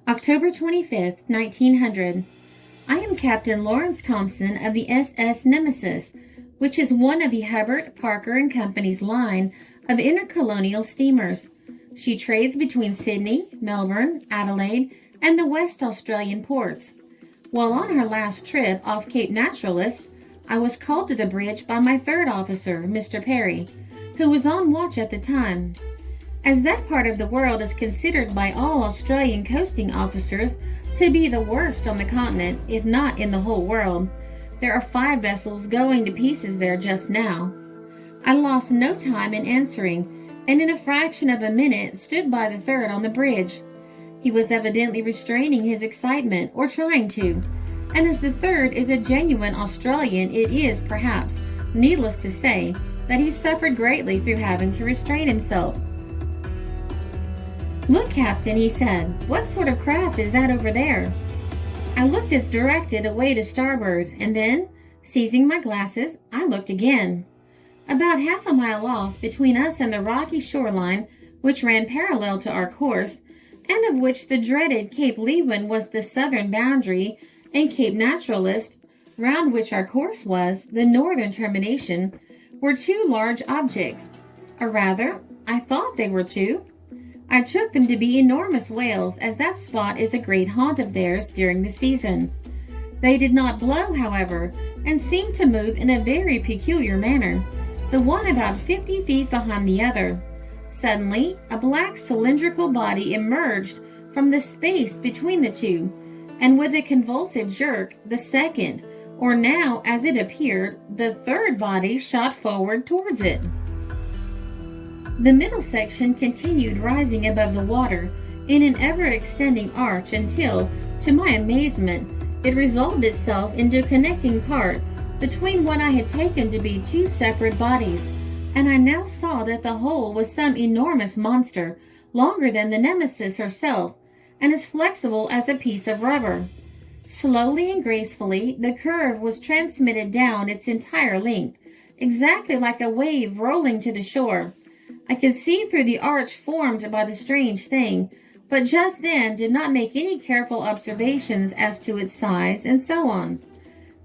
October 25th, 1900. I am Captain Lawrence Thomson of the SS Nemesis, which is one of the Hubbard, Parker and Company's line of intercolonial steamers. She trades between Sydney, Melbourne, Adelaide, and the West Australian ports. While on her last trip off Cape Naturalist, I was called to the bridge by my third officer, Mr. Perry, who was on watch at the time. As that part of the world is considered by all Australian coasting officers to be the worst on the continent, if not in the whole world, there are 5 vessels going to pieces there just now. I lost no time in answering, and in a fraction of a minute stood by the third on the bridge. He was evidently restraining his excitement, or trying to, and as the third is a genuine Australian, it is, perhaps, needless to say, that he suffered greatly through having to restrain himself. "Look, Captain," he said, "what sort of craft is that over there?" I looked as directed away to starboard, and then, seizing my glasses, I looked again. About half a mile off, between us and the rocky shoreline, which ran parallel to our course, and of which the dreaded Cape Leeuwin was the southern boundary, and Cape Naturalist, round which our course was, the northern termination, were 2 large objects. Or rather, I thought they were 2. I took them to be enormous whales, as that spot is a great haunt of theirs during the season. They did not blow, however, and seemed to move in a very peculiar manner, the one about 50 feet behind the other. Suddenly, a black cylindrical body emerged from the space between the 2, and with a convulsive jerk, the second, or now, as it appeared, the third body shot forward towards it. The middle section continued rising above the water in an ever-extending arch until, to my amazement, it resolved itself into a connecting part between what I had taken to be 2 separate bodies, and I now saw that the whole was some enormous monster, longer than the Nemesis herself, and as flexible as a piece of rubber. Slowly and gracefully, the curve was transmitted down its entire length, exactly like a wave rolling to the shore. I could see through the arch formed by the strange thing, but just then did not make any careful observations as to its size and so on.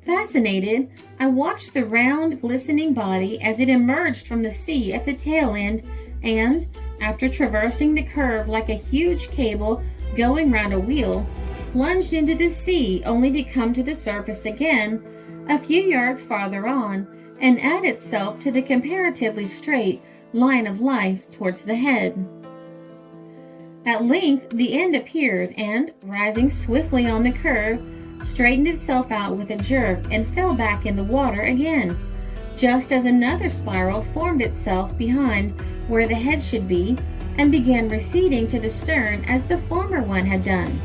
Fascinated, I watched the round, glistening body as it emerged from the sea at the tail end and, after traversing the curve like a huge cable going round a wheel, plunged into the sea only to come to the surface again a few yards farther on and add itself to the comparatively straight line of life towards the head. At length the end appeared and, rising swiftly on the curve, straightened itself out with a jerk and fell back in the water again, just as another spiral formed itself behind where the head should be and began receding to the stern as the former one had done.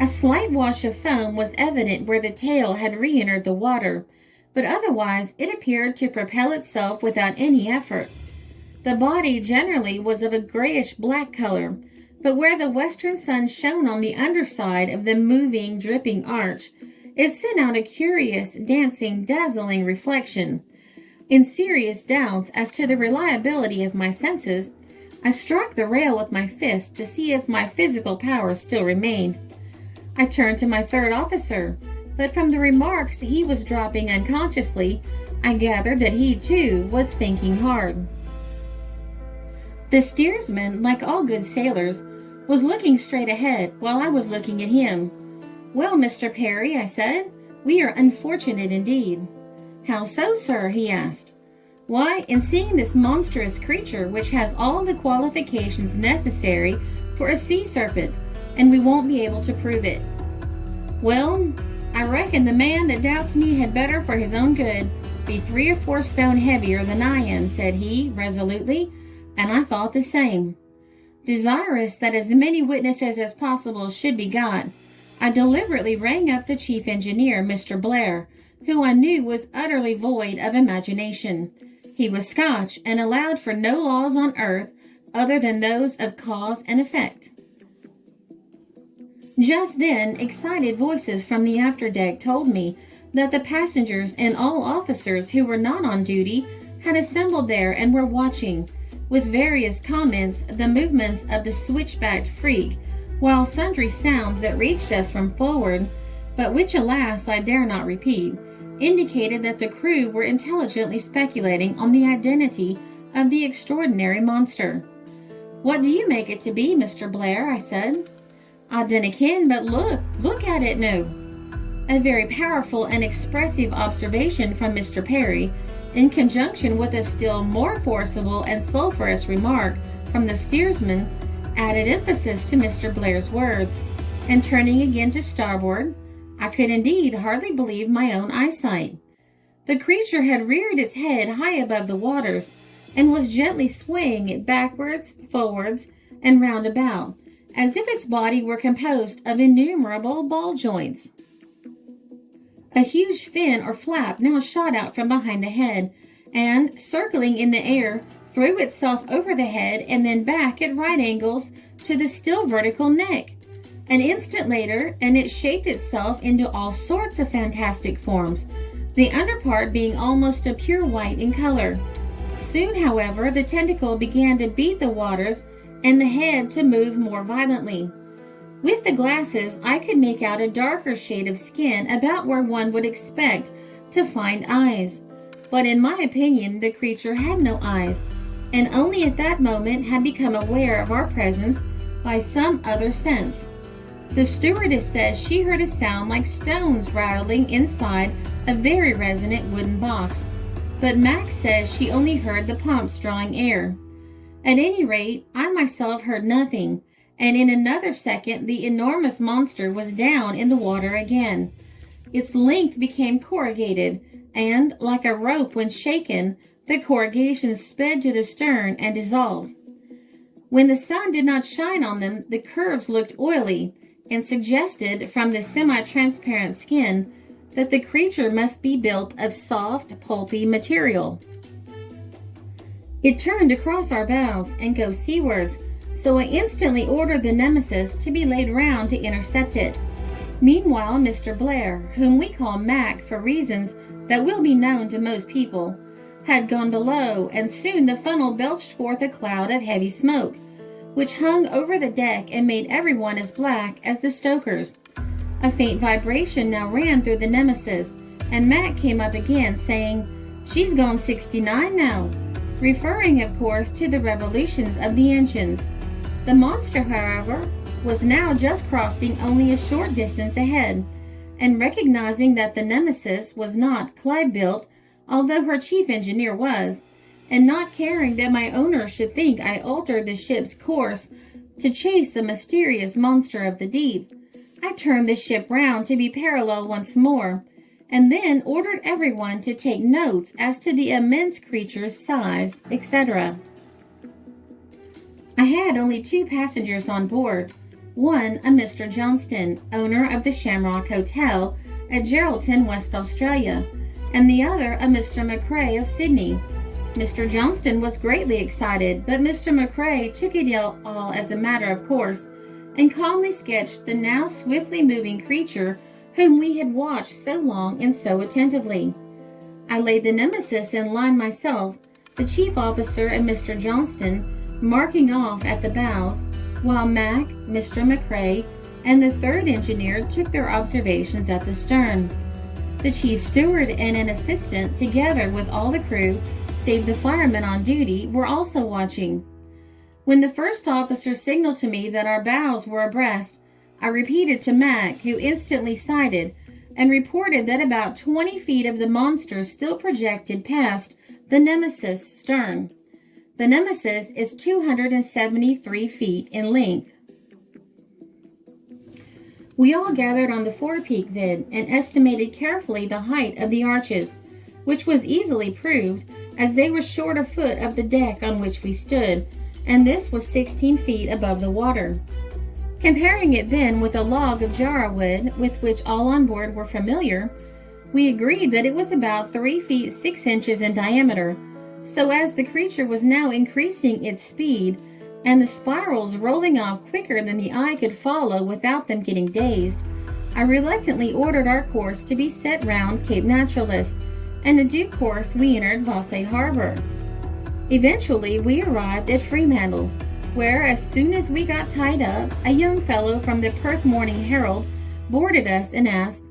A slight wash of foam was evident where the tail had re-entered the water, but otherwise it appeared to propel itself without any effort. The body generally was of a grayish-black color, but where the western sun shone on the underside of the moving, dripping arch, it sent out a curious, dancing, dazzling reflection. In serious doubts as to the reliability of my senses, I struck the rail with my fist to see if my physical powers still remained. I turned to my third officer, but from the remarks he was dropping unconsciously, I gathered that he, too, was thinking hard. The steersman, like all good sailors, was looking straight ahead while I was looking at him. "Well, Mr. Perry," I said, "we are unfortunate indeed." "How so, sir?" he asked. "Why, in seeing this monstrous creature which has all the qualifications necessary for a sea serpent, and we won't be able to prove it." "Well, I reckon the man that doubts me had better, for his own good, be 3 or 4 stone heavier than I am," said he, resolutely, and I thought the same. Desirous that as many witnesses as possible should be got, I deliberately rang up the chief engineer, Mr. Blair, who I knew was utterly void of imagination. He was Scotch and allowed for no laws on earth other than those of cause and effect. Just then, excited voices from the afterdeck told me that the passengers and all officers who were not on duty had assembled there and were watching, with various comments, the movements of the switchbacked freak, while sundry sounds that reached us from forward, but which alas I dare not repeat, indicated that the crew were intelligently speculating on the identity of the extraordinary monster. "What do you make it to be, Mr. Blair?" I said. "I dinna ken, but look at it now." A very powerful and expressive observation from Mr. Perry, in conjunction with a still more forcible and sulphurous remark from the steersman, added emphasis to Mr. Blair's words, and turning again to starboard, I could indeed hardly believe my own eyesight. The creature had reared its head high above the waters, and was gently swaying it backwards, forwards, and round about, as if its body were composed of innumerable ball joints. A huge fin or flap now shot out from behind the head, and, circling in the air, threw itself over the head and then back at right angles to the still vertical neck. An instant later, and it shaped itself into all sorts of fantastic forms, the underpart being almost a pure white in color. Soon, however, the tentacle began to beat the waters and the head to move more violently. With the glasses, I could make out a darker shade of skin about where one would expect to find eyes. But in my opinion, the creature had no eyes, and only at that moment had become aware of our presence by some other sense. The stewardess says she heard a sound like stones rattling inside a very resonant wooden box, but Max says she only heard the pumps drawing air. At any rate, I myself heard nothing, and in another second the enormous monster was down in the water again. Its length became corrugated, and, like a rope when shaken, the corrugation sped to the stern and dissolved. When the sun did not shine on them, the curves looked oily, and suggested, from the semi-transparent skin, that the creature must be built of soft, pulpy material. It turned across our bows and go seawards, so I instantly ordered the Nemesis to be laid round to intercept it. Meanwhile, Mr. Blair, whom we call Mac for reasons that will be known to most people, had gone below, and soon the funnel belched forth a cloud of heavy smoke, which hung over the deck and made everyone as black as the stokers. A faint vibration now ran through the Nemesis, and Mac came up again, saying, "She's gone 69 now," referring, of course, to the revolutions of the engines. The monster, however, was now just crossing only a short distance ahead, and recognizing that the Nemesis was not Clyde-built, although her chief engineer was, and not caring that my owner should think I altered the ship's course to chase the mysterious monster of the deep, I turned the ship round to be parallel once more, and then ordered everyone to take notes as to the immense creature's size, etc. I had only 2 passengers on board, one a Mr. Johnston, owner of the Shamrock Hotel at Geraldton, West Australia, and the other a Mr. McRae of Sydney. Mr. Johnston was greatly excited, but Mr. McRae took it all as a matter of course, and calmly sketched the now swiftly moving creature whom we had watched so long and so attentively. I laid the Nemesis in line myself, the chief officer and Mr. Johnston marking off at the bows, while Mac, Mr. McRae, and the third engineer took their observations at the stern. The chief steward and an assistant, together with all the crew, save the firemen on duty, were also watching. When the first officer signaled to me that our bows were abreast, I repeated to Mac, who instantly sighted, and reported that about 20 feet of the monster still projected past the Nemesis stern. The Nemesis is 273 feet in length. We all gathered on the forepeak then, and estimated carefully the height of the arches, which was easily proved, as they were short a foot of the deck on which we stood, and this was 16 feet above the water. Comparing it then with a log of jarrah wood, with which all on board were familiar, we agreed that it was about 3 feet 6 inches in diameter, so as the creature was now increasing its speed, and the spirals rolling off quicker than the eye could follow without them getting dazed, I reluctantly ordered our course to be set round Cape Naturalist, and in due course we entered Vasse Harbor. Eventually we arrived at Fremantle, where as soon as we got tied up, a young fellow from the Perth Morning Herald boarded us and asked,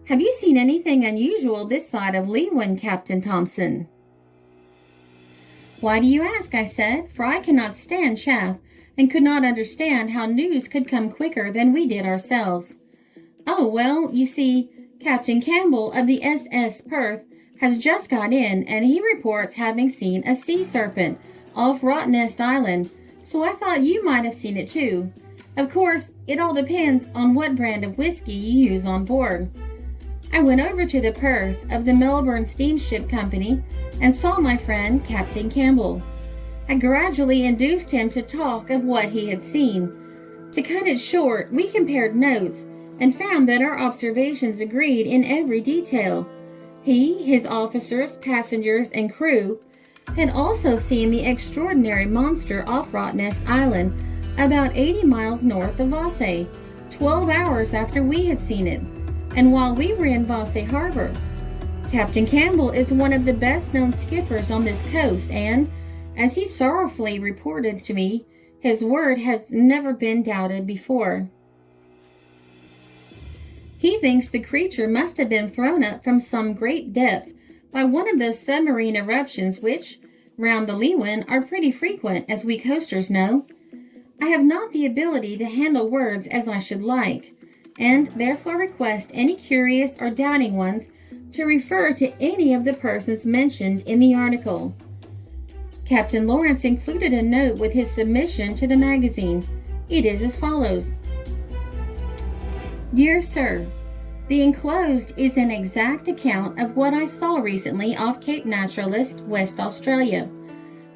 "Have you seen anything unusual this side of Leewin, Captain Thomson?" "Why do you ask?" I said, for I cannot stand chaff and could not understand how news could come quicker than we did ourselves. "Oh, well, you see, Captain Campbell of the SS Perth has just got in, and he reports having seen a sea serpent off WITNESSE Island, so I thought you might have seen it too. Of course, it all depends on what brand of whiskey you use on board." I went over to the Perth of the Melbourne Steamship Company and saw my friend Captain Campbell. I gradually induced him to talk of what he had seen. To cut it short, we compared notes and found that our observations agreed in every detail. He, his officers, passengers, and crew had also seen the extraordinary monster off WITNESSE Island, about 80 miles north of Vasse, 12 hours after we had seen it, and while we were in Vasse Harbor. Captain Campbell is one of the best-known skippers on this coast, and, as he sorrowfully reported to me, his word has never been doubted before. He thinks the creature must have been thrown up from some great depth by one of those submarine eruptions which, round the Leewin, are pretty frequent, as we coasters know. I have not the ability to handle words as I should like, and therefore request any curious or doubting ones to refer to any of the persons mentioned in the article. Captain Lawrence included a note with his submission to the magazine. It is as follows. Dear Sir, the enclosed is an exact account of what I saw recently off Cape Naturalist, West Australia.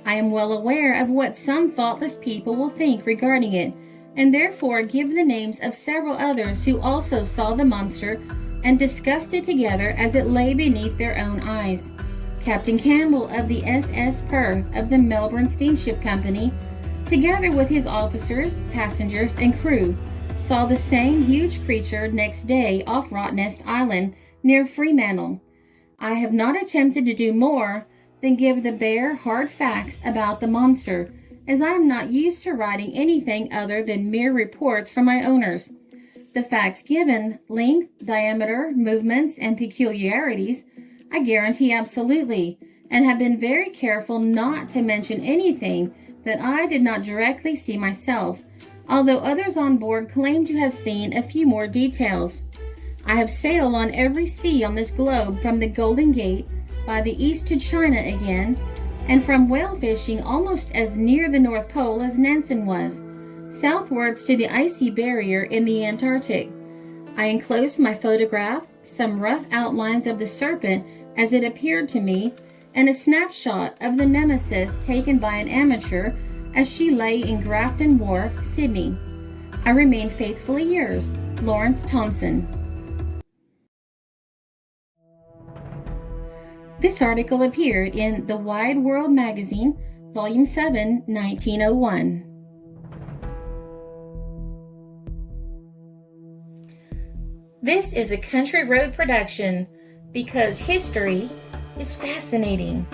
I am well aware of what some thoughtless people will think regarding it, and therefore give the names of several others who also saw the monster and discussed it together as it lay beneath their own eyes. Captain Campbell of the SS Perth of the Melbourne Steamship Company, together with his officers, passengers, and crew, saw the same huge creature next day off WITNESSE Island near Fremantle. I have not attempted to do more than give the bare, hard facts about the monster, as I am not used to writing anything other than mere reports from my owners. The facts given, length, diameter, movements, and peculiarities, I guarantee absolutely, and have been very careful not to mention anything that I did not directly see myself, although others on board claim to have seen a few more details. I have sailed on every sea on this globe from the Golden Gate by the east to China again, and from whale fishing almost as near the North Pole as Nansen was, southwards to the icy barrier in the Antarctic. I enclosed my photograph, some rough outlines of the Serpent as it appeared to me, and a snapshot of the Nemesis taken by an amateur as she lay in Grafton Wharf, Sydney. I remain faithfully yours, Lawrence Thomson. This article appeared in The Wide World Magazine, Volume 7, 1901. This is a Country Road production because history is fascinating.